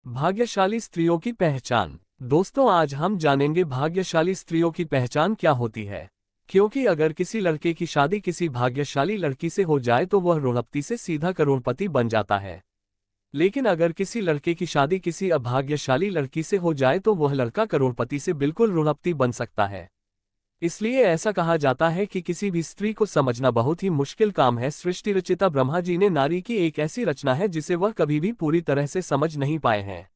भाग्यशाली स्त्रियों की पहचान। दोस्तों, आज हम जानेंगे भाग्यशाली स्त्रियों की पहचान क्या होती है। क्योंकि अगर किसी लड़के की शादी किसी भाग्यशाली लड़की से हो जाए तो वह रोड़पती से सीधा करोड़पति बन जाता है। लेकिन अगर किसी लड़के की शादी किसी अभाग्यशाली लड़की से हो जाए तो वह लड़का करोड़पति से बिल्कुल रोड़पती बन सकता है। इसलिए ऐसा कहा जाता है कि किसी भी स्त्री को समझना बहुत ही मुश्किल काम है। सृष्टि रचिता ब्रह्मा जी ने नारी की एक ऐसी रचना है जिसे वह कभी भी पूरी तरह से समझ नहीं पाए हैं।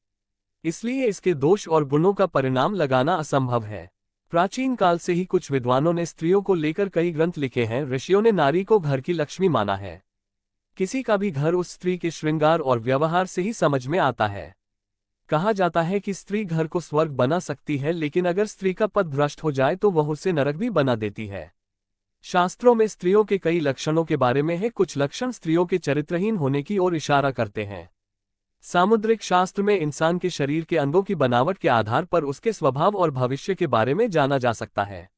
इसलिए इसके दोष और गुणों का परिणाम लगाना असंभव है। प्राचीन काल से ही कुछ विद्वानों ने स्त्रियों को लेकर कई ग्रंथ लिखे हैं। ऋषियों ने नारी को घर की लक्ष्मी माना है। किसी का भी घर उस स्त्री के श्रृंगार और व्यवहार से ही समझ में आता है। कहा जाता है कि स्त्री घर को स्वर्ग बना सकती है, लेकिन अगर स्त्री का पद भ्रष्ट हो जाए तो वह उसे नरक भी बना देती है। शास्त्रों में स्त्रियों के कई लक्षणों के बारे में है। कुछ लक्षण स्त्रियों के चरित्रहीन होने की ओर इशारा करते हैं। सामुद्रिक शास्त्र में इंसान के शरीर के अंगों की बनावट के आधार पर उसके स्वभाव और भविष्य के बारे में जाना जा सकता है।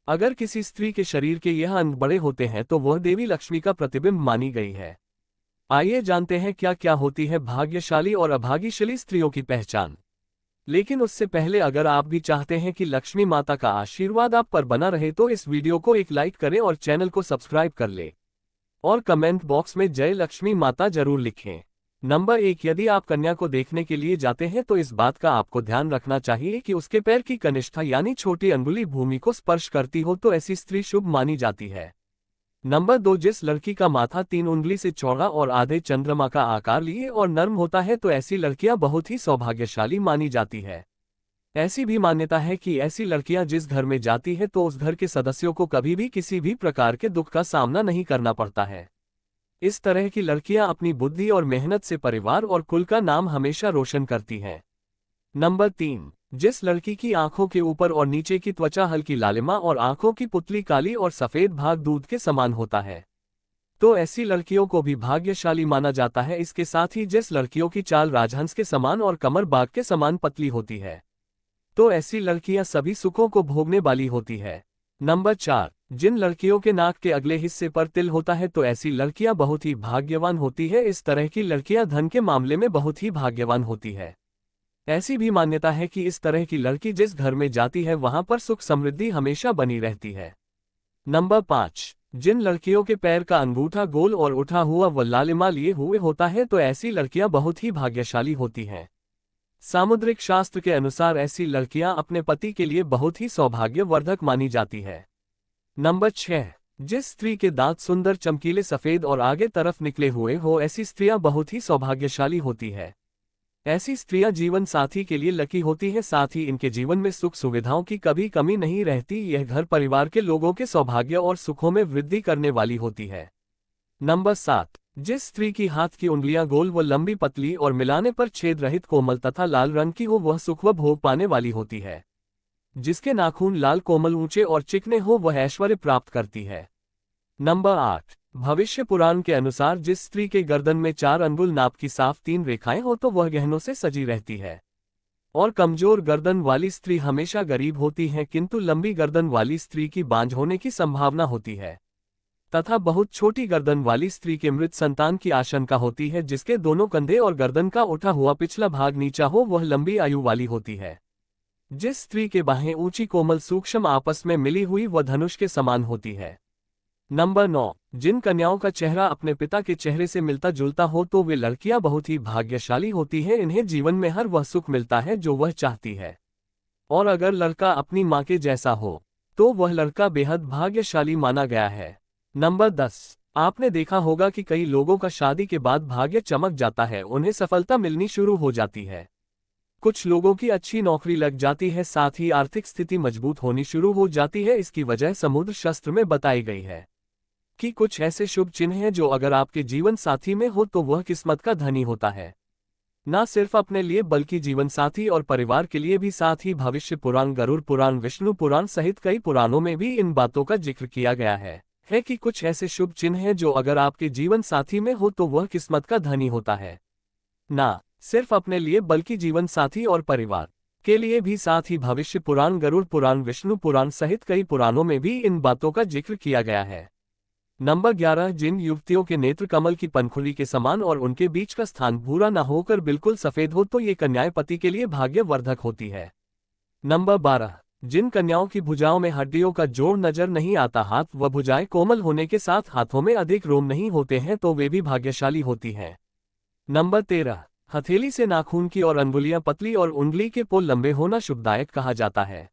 अगर किसी स्त्री के शरीर के यह अंग बड़े होते हैं तो वह देवी लक्ष्मी का प्रतिबिंब मानी गई है। आइए जानते हैं क्या क्या होती है भाग्यशाली और अभाग्यशाली स्त्रियों की पहचान। लेकिन उससे पहले अगर आप भी चाहते हैं कि लक्ष्मी माता का आशीर्वाद आप पर बना रहे तो इस वीडियो को एक लाइक करें और चैनल को सब्सक्राइब कर ले। और कमेंट बॉक्स में जय लक्ष्मी माता जरूर लिखें। नंबर 1, यदि आप कन्या को देखने के लिए जाते हैं तो इस बात का आपको ध्यान रखना चाहिए कि उसके पैर की कनिष्ठा यानी छोटी अंगुली भूमि को स्पर्श करती हो तो ऐसी स्त्री शुभ मानी जाती है। नंबर 2, जिस लड़की का माथा 3 उंगली से चौड़ा और आधे चंद्रमा का आकार लिए और नर्म होता है तो ऐसी लड़कियां बहुत ही सौभाग्यशाली मानी जाती है। ऐसी भी मान्यता है कि ऐसी लड़कियां जिस घर में जाती है तो उस घर के सदस्यों को कभी भी किसी भी प्रकार के दुख का सामना नहीं करना पड़ता है। इस तरह की लड़कियां अपनी बुद्धि और मेहनत से परिवार और कुल का नाम हमेशा रोशन करती हैं। नंबर 3, जिस लड़की की आंखों के ऊपर और नीचे की त्वचा हल्की लालिमा और आंखों की पुतली काली और सफेद भाग दूध के समान होता है तो ऐसी लड़कियों को भी भाग्यशाली माना जाता है। इसके साथ ही जिस लड़कियों की चाल राजहंस के समान और कमर बाघ के समान पतली होती है तो ऐसी लड़कियां सभी सुखों को भोगने वाली होती है। नंबर 4, जिन लड़कियों के नाक के अगले हिस्से पर तिल होता है तो ऐसी लड़कियां बहुत ही भाग्यवान होती है। इस तरह की लड़कियां धन के मामले में बहुत ही भाग्यवान होती है। ऐसी भी मान्यता है कि इस तरह की लड़की जिस घर में जाती है वहां पर सुख समृद्धि हमेशा बनी रहती है। नंबर 5, जिन लड़कियों के पैर का अंगूठा गोल और उठा हुआ व लालिमा लिए हुए होता है तो ऐसी लड़कियां बहुत ही भाग्यशाली होती हैं। सामुद्रिक शास्त्र के अनुसार ऐसी लड़कियां अपने पति के लिए बहुत ही सौभाग्यवर्धक मानी जाती है। नंबर 6, जिस स्त्री के दांत सुंदर चमकीले सफेद और आगे तरफ निकले हुए हो ऐसी स्त्रियां बहुत ही सौभाग्यशाली होती है। ऐसी स्त्रियां जीवन साथी के लिए लकी होती हैं। साथ ही इनके जीवन में सुख सुविधाओं की कभी कमी नहीं रहती। यह घर परिवार के लोगों के सौभाग्य और सुखों में वृद्धि करने वाली होती है। नंबर 7, जिस स्त्री की हाथ की उंगलियां गोल व लंबी पतली और मिलाने पर छेद रहित कोमल तथा लाल रंग की हो वह सुख व भोग पाने वाली होती है। जिसके नाखून लाल कोमल ऊंचे और चिकने हो वह ऐश्वर्य प्राप्त करती है। नंबर 8, भविष्य पुराण के अनुसार जिस स्त्री के गर्दन में 4 अंगुल नाप की साफ 3 रेखाएं हो तो वह गहनों से सजी रहती है। और कमजोर गर्दन वाली स्त्री हमेशा गरीब होती है, किंतु लंबी गर्दन वाली स्त्री की बांझ होने की संभावना होती है। तथा बहुत छोटी गर्दन वाली स्त्री के मृत संतान की आशंका होती है। जिसके दोनों कंधे और गर्दन का उठा हुआ पिछला भाग नीचा हो वह लंबी आयु वाली होती है। जिस स्त्री के बाहें ऊंची कोमल सूक्ष्म आपस में मिली हुई वह धनुष के समान होती है। नंबर 9, जिन कन्याओं का चेहरा अपने पिता के चेहरे से मिलता जुलता हो तो वे लड़कियां बहुत ही भाग्यशाली होती हैं। इन्हें जीवन में हर वह सुख मिलता है जो वह चाहती है। और अगर लड़का अपनी मां के जैसा हो तो वह लड़का बेहद भाग्यशाली माना गया है। नंबर 10, आपने देखा होगा कि कई लोगों का शादी के बाद भाग्य चमक जाता है, उन्हें सफलता मिलनी शुरू हो जाती है। कुछ लोगों की अच्छी नौकरी लग जाती है, साथ ही आर्थिक स्थिति मजबूत होनी शुरू हो जाती है। इसकी वजह समुद्र शास्त्र में बताई गई है कि कुछ ऐसे शुभ चिन्ह हैं जो अगर आपके जीवन साथी में हो तो वह किस्मत का धनी होता है। न सिर्फ अपने लिए बल्कि जीवन साथी और परिवार के लिए भी। साथ ही भविष्य पुराण, गरुड़ पुराण, विष्णु पुराण सहित कई पुराणों में भी इन बातों का जिक्र किया गया है कि कुछ ऐसे शुभ चिन्ह हैं जो अगर आपके जीवन साथी में हो तो वह किस्मत का धनी होता है। ना सिर्फ अपने लिए बल्कि जीवन साथी और परिवार के लिए भी। साथ ही भविष्य पुराण, गरुड़ पुराण, विष्णु पुराण सहित कई पुराणों में भी इन बातों का जिक्र किया गया है। नंबर 11, जिन युवतियों के नेत्र कमल की पंखुड़ी के समान और उनके बीच का स्थान भूरा न होकर बिल्कुल सफेद हो तो ये कन्याएं पति के लिए भाग्यवर्धक होती है। नंबर 12, जिन कन्याओं की भुजाओं में हड्डियों का जोड़ नजर नहीं आता, हाथ व भुजाएं कोमल होने के साथ हाथों में अधिक रोम नहीं होते हैं तो वे भी भाग्यशाली होती हैं। नंबर 13, हथेली से नाखून की और अंगुलियां पतली और उंगली के पोल लंबे होना शुभदायक कहा जाता है।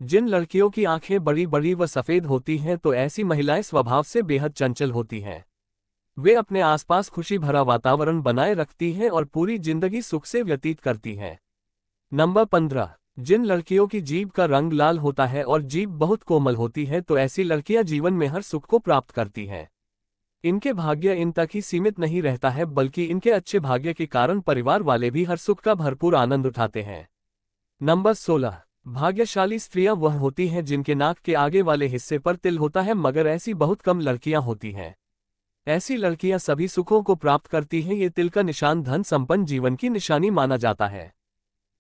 जिन लड़कियों की आंखें बड़ी बड़ी व सफेद होती हैं तो ऐसी महिलाएं स्वभाव से बेहद चंचल होती हैं। वे अपने आसपास खुशी भरा वातावरण बनाए रखती हैं और पूरी जिंदगी सुख से व्यतीत करती हैं। नंबर 15, जिन लड़कियों की जीभ का रंग लाल होता है और जीभ बहुत कोमल होती है तो ऐसी लड़कियां जीवन में हर सुख को प्राप्त करती हैं। इनके भाग्य इन तक ही सीमित नहीं रहता है बल्कि इनके अच्छे भाग्य के कारण परिवार वाले भी हर सुख का भरपूर आनंद उठाते हैं। नंबर 16, भाग्यशाली स्त्रियां वह होती हैं जिनके नाक के आगे वाले हिस्से पर तिल होता है, मगर ऐसी बहुत कम लड़कियां होती हैं। ऐसी लड़कियां सभी सुखों को प्राप्त करती हैं। ये तिल का निशान धन संपन्न जीवन की निशानी माना जाता है।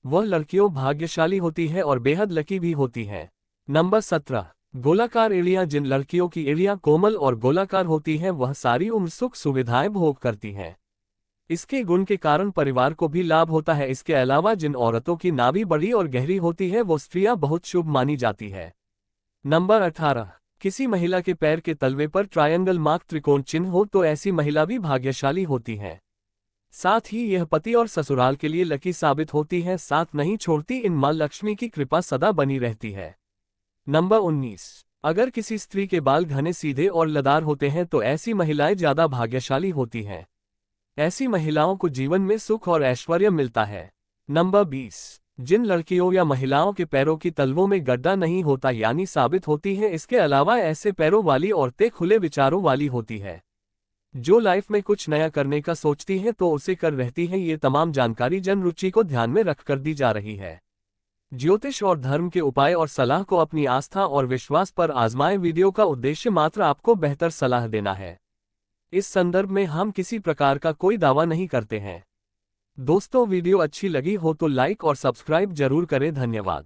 वह लड़कियों भाग्यशाली होती है और बेहद लकी भी होती हैं। नंबर 17, गोलाकार एड़ियां, जिन लड़कियों की एड़ियां कोमल और गोलाकार होती हैं वह सारी उम्र सुख सुविधाएं भोग करती हैं। इसके गुण के कारण परिवार को भी लाभ होता है। इसके अलावा जिन औरतों की नाभि बड़ी और गहरी होती है वो स्त्रियां बहुत शुभ मानी जाती है। नंबर 18, किसी महिला के पैर के तलवे पर ट्रायंगल मार्क त्रिकोण चिन्ह हो तो ऐसी महिला भी भाग्यशाली होती है। साथ ही यह पति और ससुराल के लिए लकी साबित होती है, साथ नहीं छोड़ती। इन मां लक्ष्मी की कृपा सदा बनी रहती है। नंबर 19, अगर किसी स्त्री के बाल घने सीधे और लदार होते हैं तो ऐसी महिलाएं ज्यादा भाग्यशाली होती हैं। ऐसी महिलाओं को जीवन में सुख और ऐश्वर्य मिलता है। नंबर 20, जिन लड़कियों या महिलाओं के पैरों की तलवों में गड्ढा नहीं होता यानी साबित होती है। इसके अलावा ऐसे पैरों वाली औरतें खुले विचारों वाली होती है, जो लाइफ में कुछ नया करने का सोचती हैं तो उसे कर रहती हैं। ये तमाम जानकारी जन रुचि को ध्यान में रखकर दी जा रही है। ज्योतिष और धर्म के उपाय और सलाह को अपनी आस्था और विश्वास पर आजमाएं। वीडियो का उद्देश्य मात्र आपको बेहतर सलाह देना है। इस संदर्भ में हम किसी प्रकार का कोई दावा नहीं करते हैं। दोस्तों, वीडियो अच्छी लगी हो तो लाइक और सब्सक्राइब जरूर करें। धन्यवाद।